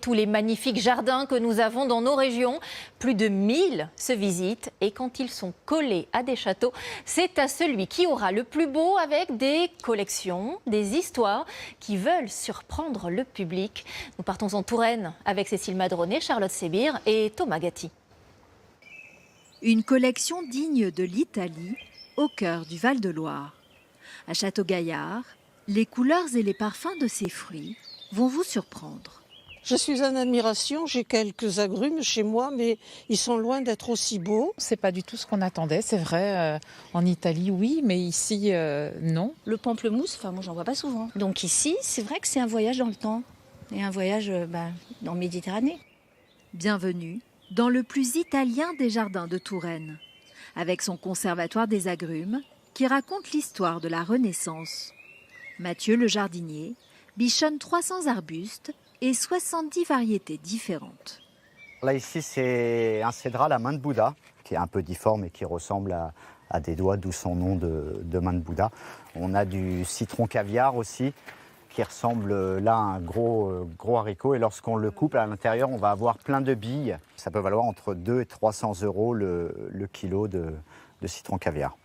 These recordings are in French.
Tous les magnifiques jardins que nous avons dans nos régions, plus de 1000 se visitent et quand ils sont collés à des châteaux, c'est à celui qui aura le plus beau avec des collections, des histoires qui veulent surprendre le public. Nous partons en Touraine avec Cécile Madronnet, Charlotte Sébir et Thomas Gatti. Une collection digne de l'Italie au cœur du Val-de-Loire. À Château-Gaillard, les couleurs et les parfums de ces fruits vont vous surprendre. Je suis en admiration, j'ai quelques agrumes chez moi, mais ils sont loin d'être aussi beaux. C'est pas du tout ce qu'on attendait, c'est vrai. En Italie, oui, mais ici, non. Le pamplemousse, moi j'en vois pas souvent. Donc ici, c'est vrai que c'est un voyage dans le temps et un voyage dans Méditerranée. Bienvenue dans le plus italien des jardins de Touraine, avec son conservatoire des agrumes qui raconte l'histoire de la Renaissance. Mathieu le jardinier bichonne 300 arbustes et 70 variétés différentes. Là ici c'est un cédrat, la main de Bouddha, qui est un peu difforme et qui ressemble à des doigts, d'où son nom de main de Bouddha. On a du citron caviar aussi, qui ressemble là à un gros haricot. Et lorsqu'on le coupe à l'intérieur, on va avoir plein de billes. Ça peut valoir entre 200 et 300 € le kilo de citron caviar.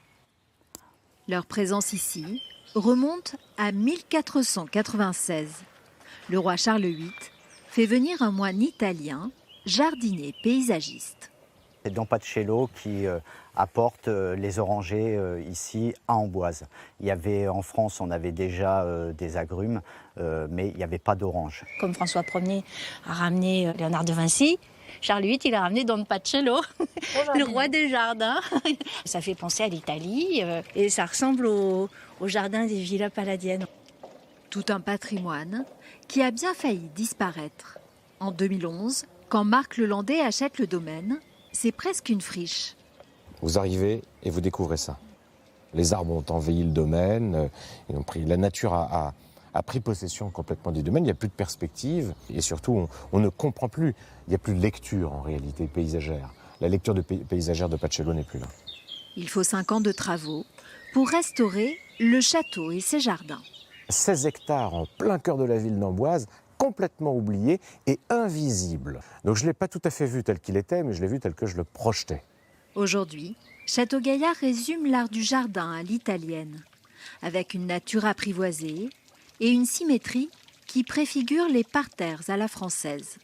Leur présence ici remonte à 1496. Le roi Charles VIII fait venir un moine italien, jardinier paysagiste. C'est Don Pacello qui apporte les orangers ici à Amboise. Il y avait en France, on avait déjà des agrumes, mais il n'y avait pas d'oranges. Comme François Ier a ramené Léonard de Vinci, Charles VIII il a ramené Don Pacello, le roi des jardins. Ça fait penser à l'Italie et ça ressemble au jardin des villas palladiennes. Tout un patrimoine qui a bien failli disparaître. En 2011, quand Marc Lelandais achète le domaine, c'est presque une friche. Vous arrivez et vous découvrez ça. Les arbres ont envahi le domaine, la nature a pris possession complètement du domaine, il n'y a plus de perspective et surtout on ne comprend plus, il n'y a plus de lecture en réalité paysagère. La lecture paysagère de Pacello n'est plus là. Il faut 5 ans de travaux pour restaurer le château et ses jardins. 16 hectares en plein cœur de la ville d'Amboise, complètement oublié et invisible. Donc je ne l'ai pas tout à fait vu tel qu'il était, mais je l'ai vu tel que je le projetais. Aujourd'hui, Château-Gaillard résume l'art du jardin à l'italienne, avec une nature apprivoisée et une symétrie qui préfigure les parterres à la française.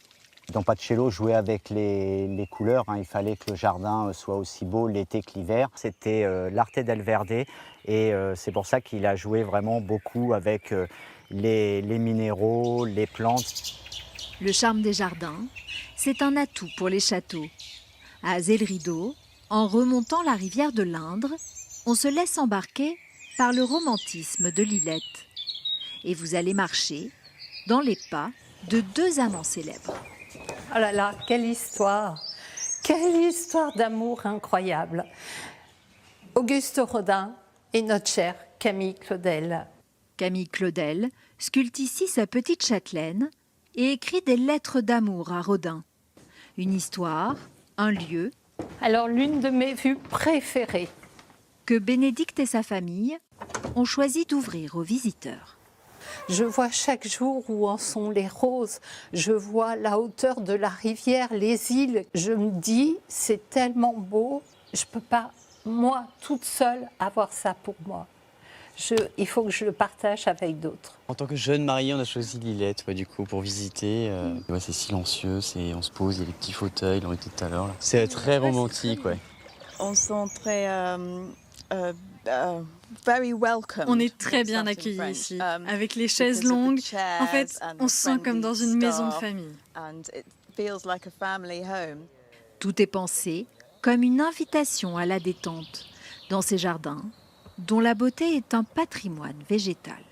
Don Pacello jouait avec les couleurs, il fallait que le jardin soit aussi beau l'été que l'hiver. C'était l'arte del verde et c'est pour ça qu'il a joué vraiment beaucoup avec les minéraux, les plantes. Le charme des jardins, c'est un atout pour les châteaux. À Azay-le-Rideau, en remontant la rivière de l'Indre, on se laisse embarquer par le romantisme de Lillette. Et vous allez marcher dans les pas de 2 amants célèbres. Oh là là, quelle histoire d'amour incroyable. Auguste Rodin et notre chère Camille Claudel. Camille Claudel sculpte ici sa petite châtelaine et écrit des lettres d'amour à Rodin. Une histoire, un lieu. Alors l'une de mes vues préférées. Que Bénédicte et sa famille ont choisi d'ouvrir aux visiteurs. Je vois chaque jour où en sont les roses. Je vois la hauteur de la rivière, les îles. Je me dis, c'est tellement beau. Je ne peux pas, moi, toute seule, avoir ça pour moi. Il faut que je le partage avec d'autres. En tant que jeune mariée, on a choisi Lillette du coup, pour visiter. C'est silencieux, on se pose, il y a les petits fauteuils, l'on était tout à l'heure. C'est très romantique. Ouais. On se sent très... On est très bien accueillis ici, avec les chaises longues. En fait, on se sent comme dans une maison de famille. Tout est pensé comme une invitation à la détente dans ces jardins, dont la beauté est un patrimoine végétal.